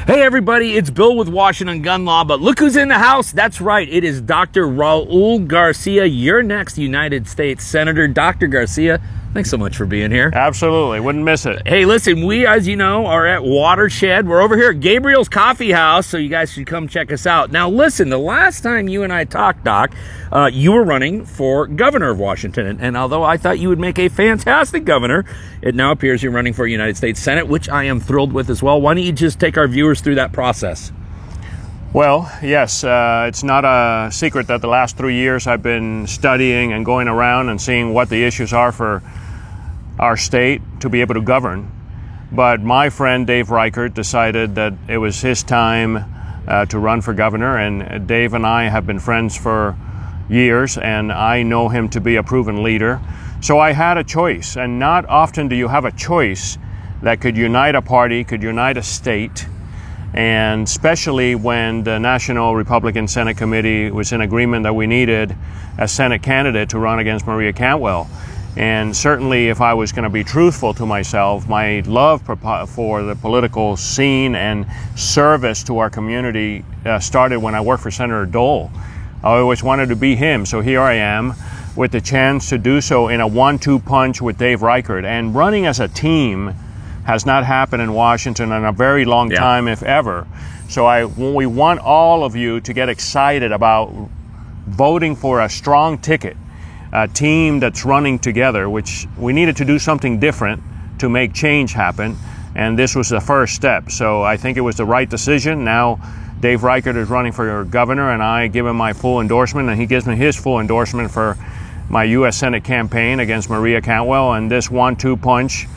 Hey everybody, it's Bill with Washington Gun Law, but look who's in the house. That's right, it is Dr. Raul Garcia, your next United States Senator. Dr. Garcia, thanks so much for being here. Absolutely, wouldn't miss it. Hey, listen, we, as you know, are at Watershed. We're over here at Gabriel's Coffee House, so you guys should come check us out. Now listen, the last time you and I talked, Doc, you were running for governor of Washington, and although I thought you would make a fantastic governor, it now appears you're running for United States Senate, which I am thrilled with as well. Why don't you just take our viewers through that process? Well, yes, it's not a secret that the last 3 years I've been studying and going around and seeing what the issues are for our state to be able to govern. But my friend Dave Reichert decided that it was his time to run for governor, and Dave and I have been friends for years, and I know him to be a proven leader. So I had a choice, and not often do you have a choice that could unite a party, could unite a state, and especially when the National Republican Senate Committee was in agreement that we needed a Senate candidate to run against Maria Cantwell. And certainly if I was going to be truthful to myself, my love for the political scene and service to our community started when I worked for Senator Dole. I always wanted to be him, so here I am with the chance to do so in a 1-2 punch with Dave Reichert. And running as a team has not happened in Washington in a very long time, if ever. So we want all of you to get excited about voting for a strong ticket, a team that's running together, which we needed to do something different to make change happen, and this was the first step. So I think it was the right decision. Now Dave Reichert is running for governor, and I give him my full endorsement, and he gives me his full endorsement for my U.S. Senate campaign against Maria Cantwell, and this 1-2 punch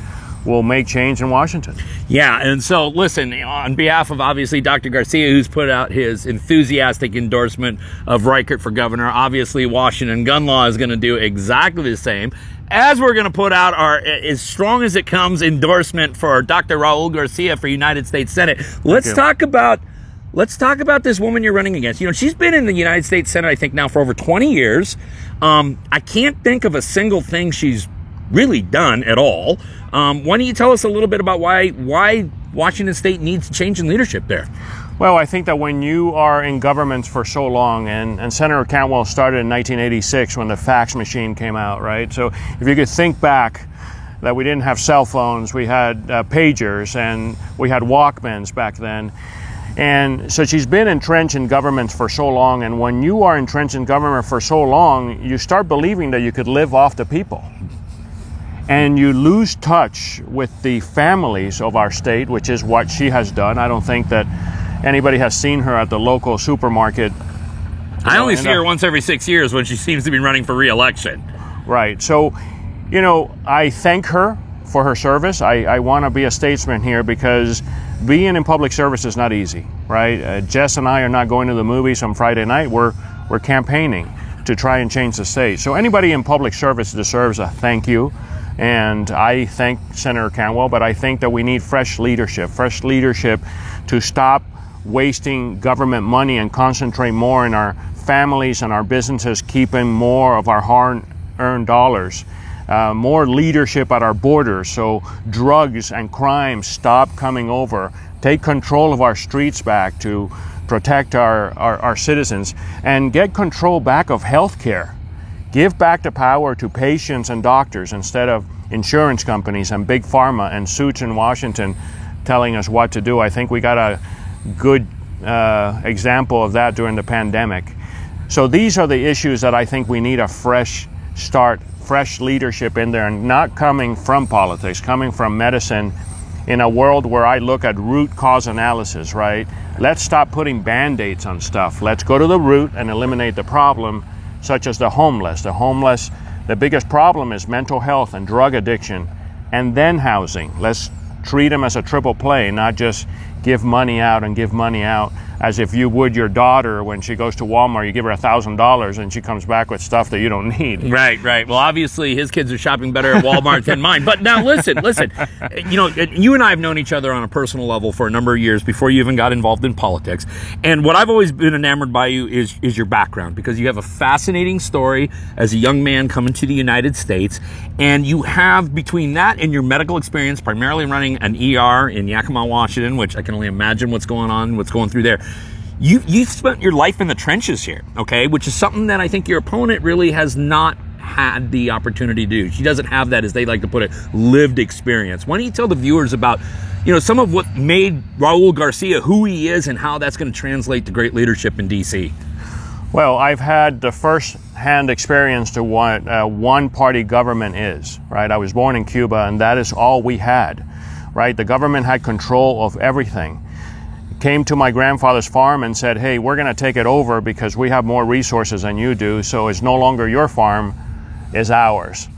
will make change in Washington. Yeah, and so listen, on behalf of obviously Dr. Garcia, who's put out his enthusiastic endorsement of Reichert for governor, obviously Washington Gun Law is going to do exactly the same, as we're going to put out our as strong as it comes endorsement for Dr. Raul Garcia for United States Senate. Let's talk about this woman you're running against. You know, she's been in the United States Senate, I think, now for over 20 years. I can't think of a single thing she's really done at all. Why don't you tell us a little bit about why Washington State needs change in leadership there? Well, I think that when you are in government for so long, and Senator Cantwell started in 1986 when the fax machine came out, right? So if you could think back that we didn't have cell phones, we had pagers, and we had Walkmans back then. And so she's been entrenched in government for so long, and when you are entrenched in government for so long, you start believing that you could live off the people. And you lose touch with the families of our state, which is what she has done. I don't think that anybody has seen her at the local supermarket. I only see her once every 6 years when she seems to be running for re-election. Right. So, you know, I thank her for her service. I want to be a statesman here because being in public service is not easy, right? Jess and I are not going to the movies on Friday night. We're campaigning to try and change the state. So anybody in public service deserves a thank you. And I thank Senator Cantwell, but I think that we need fresh leadership to stop wasting government money and concentrate more in our families and our businesses, keeping more of our hard-earned dollars. More leadership at our borders so drugs and crime stop coming over. Take control of our streets back to protect our citizens, and get control back of health care. Give back the power to patients and doctors instead of insurance companies and big pharma and suits in Washington telling us what to do. I think we got a good example of that during the pandemic. So these are the issues that I think we need a fresh start, fresh leadership in there, and not coming from politics, coming from medicine in a world where I look at root cause analysis, right? Let's stop putting Band-Aids on stuff. Let's go to the root and eliminate the problem, such as the homeless. The biggest problem is mental health and drug addiction, and then housing. Let's treat them as a triple play, not just give money out and give money out. as if you would your daughter when she goes to Walmart. You give her $1,000 and she comes back with stuff that you don't need. Right. Well, obviously his kids are shopping better at Walmart than mine. But now listen. You know, you and I have known each other on a personal level for a number of years before you even got involved in politics. And what I've always been enamored by you is your background, because you have a fascinating story as a young man coming to the United States. And you have, between that and your medical experience, primarily running an ER in Yakima, Washington, which I can only imagine what's going through there. You've spent your life in the trenches here, okay, which is something that I think your opponent really has not had the opportunity to do. She doesn't have that, as they like to put it, lived experience. Why don't you tell the viewers about, you know, some of what made Raul Garcia who he is and how that's going to translate to great leadership in D.C.? Well, I've had the first-hand experience to what one-party government is, right? I was born in Cuba, and that is all we had, right? The government had control of everything. Came to my grandfather's farm and said, hey, we're going to take it over because we have more resources than you do, so it's no longer your farm, it's ours.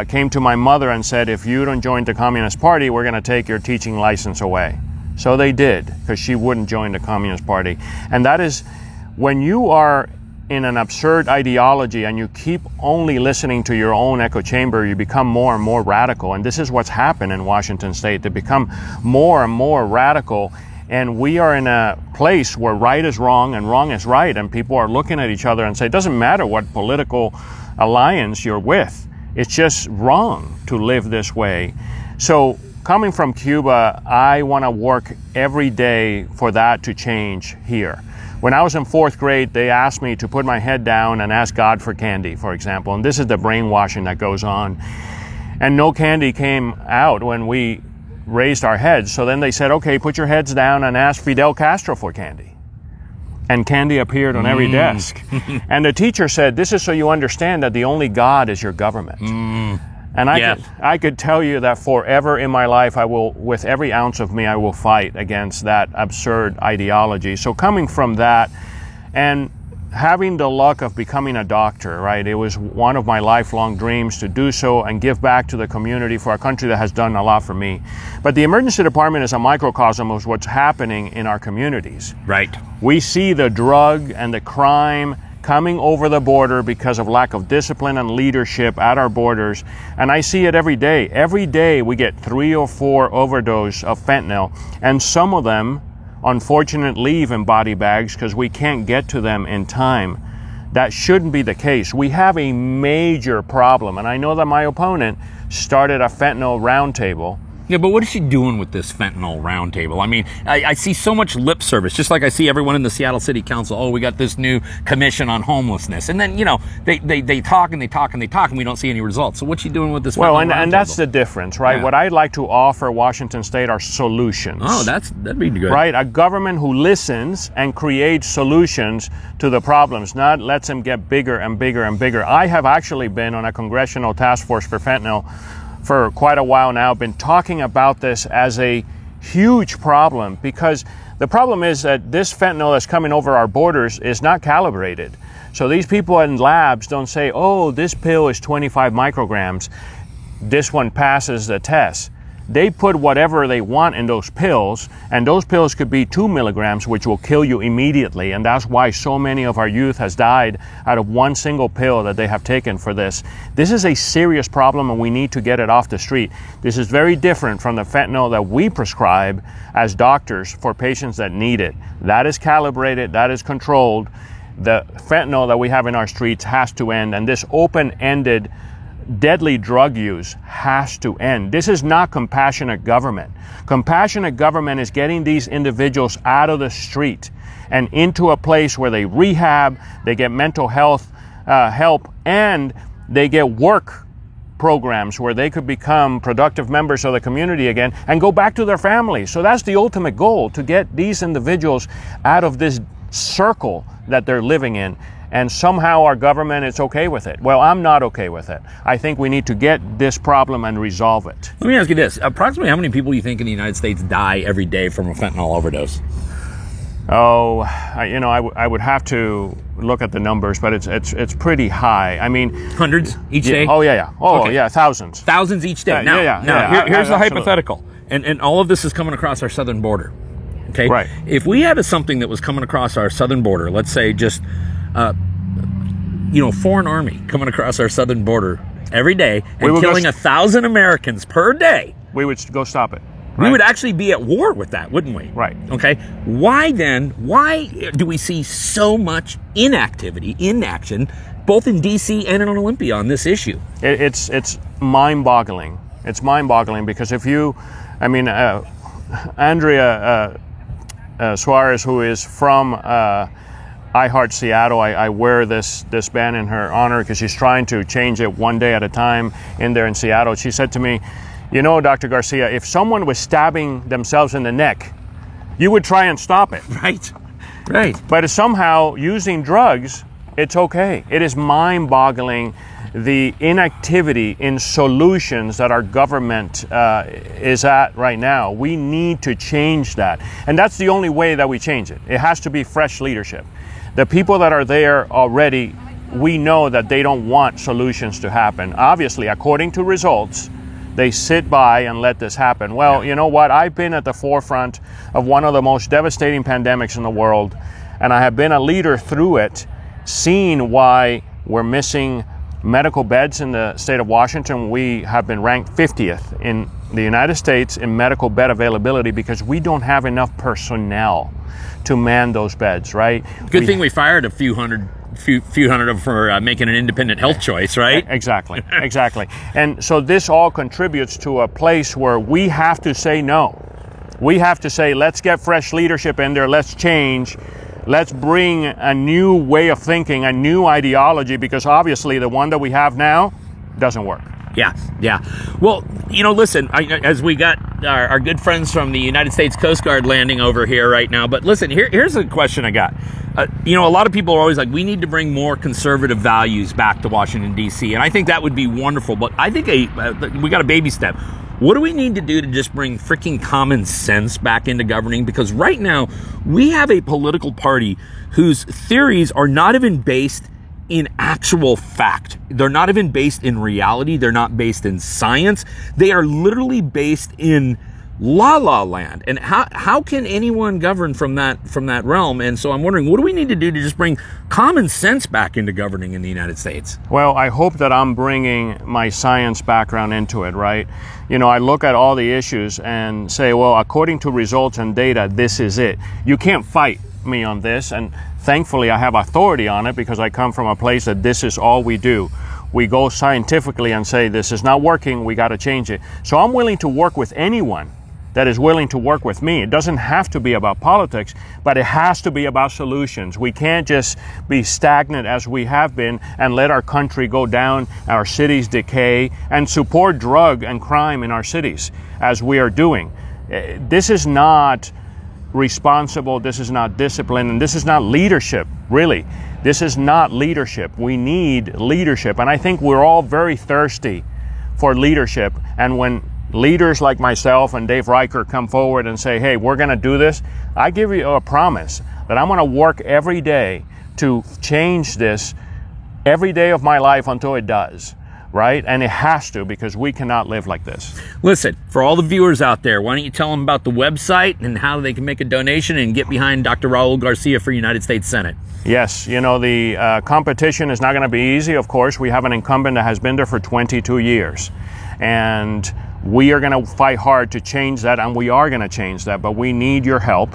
Came to my mother and said, if you don't join the Communist Party, we're going to take your teaching license away. So they did, because she wouldn't join the Communist Party. And that is, when you are in an absurd ideology and you keep only listening to your own echo chamber, you become more and more radical. And this is what's happened in Washington State. They become more and more radical. And we are in a place where right is wrong and wrong is right. And people are looking at each other and say, it doesn't matter what political alliance you're with. It's just wrong to live this way. So coming from Cuba, I want to work every day for that to change here. When I was in 4th grade, they asked me to put my head down and ask God for candy, for example. And this is the brainwashing that goes on. And no candy came out when we raised our heads. So then they said, okay, put your heads down and ask Fidel Castro for candy. And candy appeared on every desk. And the teacher said, this is so you understand that the only God is your government. And I could tell you that forever in my life, I will, with every ounce of me, I will fight against that absurd ideology. So coming from that and having the luck of becoming a doctor, right? It was one of my lifelong dreams to do so and give back to the community for a country that has done a lot for me. But the emergency department is a microcosm of what's happening in our communities. Right. We see the drug and the crime coming over the border because of lack of discipline and leadership at our borders. And I see it every day. Every day we get 3 or 4 overdoses of fentanyl, and some of them unfortunately leave in body bags because we can't get to them in time. That shouldn't be the case. We have a major problem, and I know that my opponent started a fentanyl roundtable. Yeah, but what is she doing with this fentanyl roundtable? I mean, I see so much lip service, just like I see everyone in the Seattle City Council. Oh, we got this new commission on homelessness. And then, you know, they talk and they talk and they talk and we don't see any results. So what's she doing with this fentanyl roundtable? And that's the difference, right? Yeah. What I'd like to offer Washington State are solutions. Oh, that'd be good. Right? A government who listens and creates solutions to the problems, not lets them get bigger and bigger and bigger. I have actually been on a congressional task force for fentanyl for quite a while now, been talking about this as a huge problem, because the problem is that this fentanyl that's coming over our borders is not calibrated. So these people in labs don't say, oh, this pill is 25 micrograms, this one passes the test. They put whatever they want in those pills, and those pills could be 2 milligrams, which will kill you immediately. And that's why so many of our youth has died out of one single pill that they have taken for this. This is a serious problem, and we need to get it off the street. This is very different from the fentanyl that we prescribe as doctors for patients that need it. That is calibrated, that is controlled. The fentanyl that we have in our streets has to end, and this open-ended deadly drug use has to end. This is not compassionate government. Compassionate government is getting these individuals out of the street and into a place where they rehab, they get mental health help, and they get work programs where they could become productive members of the community again and go back to their families. So that's the ultimate goal, to get these individuals out of this circle that they're living in. And somehow our government is okay with it. Well, I'm not okay with it. I think we need to get this problem and resolve it. Let me ask you this. Approximately how many people do you think in the United States die every day from a fentanyl overdose? Oh, I would have to look at the numbers, but it's pretty high. I mean, hundreds each day? Oh, yeah. Oh, okay. Yeah, thousands. Thousands each day. Now, here's the hypothetical. And all of this is coming across our southern border. Okay. Right. If we had something that was coming across our southern border, let's say just, foreign army coming across our southern border every day and killing 1,000 Americans per day, we would go stop it. We would actually be at war with that, wouldn't we? Right. Okay. Why do we see so much inaction, both in D.C. and in Olympia on this issue? It's mind-boggling. It's mind-boggling because Andrea Suarez, who is from I Heart Seattle, I wear this band in her honor because she's trying to change it one day at a time in there in Seattle. She said to me, Dr. Garcia, if someone was stabbing themselves in the neck, you would try and stop it. Right. But somehow using drugs, it's okay. It is mind-boggling the inactivity in solutions that our government is at right now. We need to change that. And that's the only way that we change it. It has to be fresh leadership. The people that are there already, we know that they don't want solutions to happen. Obviously, according to results, they sit by and let this happen. Well, you know what? I've been at the forefront of one of the most devastating pandemics in the world, and I have been a leader through it, seeing why we're missing medical beds in the state of Washington. We have been ranked 50th in the United States in medical bed availability because we don't have enough personnel to man those beds, right? Good thing we fired a few hundred of them for making an independent health choice, right? Exactly. And so this all contributes to a place where we have to say no. We have to say, let's get fresh leadership in there, let's change, let's bring a new way of thinking, a new ideology, because obviously the one that we have now doesn't work. Yeah. Well, listen, as we got our good friends from the United States Coast Guard landing over here right now, but listen, here's a question I got. A lot of people are always like, we need to bring more conservative values back to Washington, D.C., and I think that would be wonderful, but I think we got a baby step. What do we need to do to just bring freaking common sense back into governing? Because right now, we have a political party whose theories are not even based in actual fact. They're not even based in reality. They're not based in science. They are literally based in la land. And how can anyone govern from that realm? And so I'm wondering, what do we need to do to just bring common sense back into governing in the United States? Well, I hope that I'm bringing my science background into it, right? I look at all the issues and say, well, according to results and data, this is it. You can't fight me on this, and thankfully I have authority on it because I come from a place that this is all we do. We go scientifically and say, this is not working, we got to change it. So I'm willing to work with anyone that is willing to work with me. It doesn't have to be about politics, but it has to be about solutions. We can't just be stagnant as we have been and let our country go down, our cities decay, and support drug and crime in our cities as we are doing. This is not responsible, this is not discipline, and this is not leadership, really. This is not leadership. We need leadership, and I think we're all very thirsty for leadership. And when leaders like myself and Dave Reicher come forward and say, hey, we're going to do this, I give you a promise that I'm going to work every day to change this every day of my life until it does. Right? And it has to, because we cannot live like this. Listen, for all the viewers out there, why don't you tell them about the website and how they can make a donation and get behind Dr. Raul Garcia for United States Senate? Yes, the competition is not going to be easy. Of course, we have an incumbent that has been there for 22 years. And we are going to fight hard to change that, and we are going to change that, but we need your help.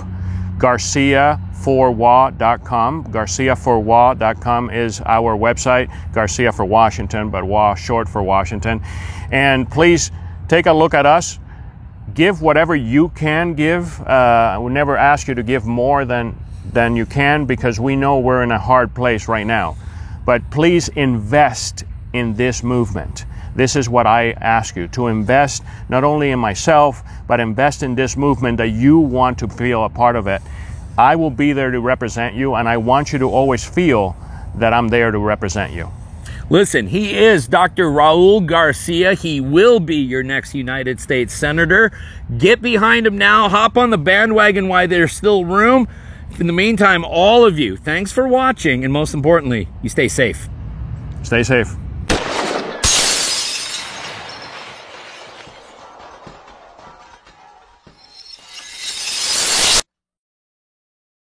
GarciaForWa.com. GarciaForWa.com is our website. Garcia for Washington, but Wa short for Washington. And please take a look at us. Give whatever you can give. I would never ask you to give more than you can, because we know we're in a hard place right now. But please invest in this movement. This is what I ask you, to invest not only in myself, but invest in this movement that you want to feel a part of it. I will be there to represent you, and I want you to always feel that I'm there to represent you. Listen, he is Dr. Raul Garcia. He will be your next United States Senator. Get behind him now. Hop on the bandwagon while there's still room. In the meantime, all of you, thanks for watching, and most importantly, you stay safe. Stay safe.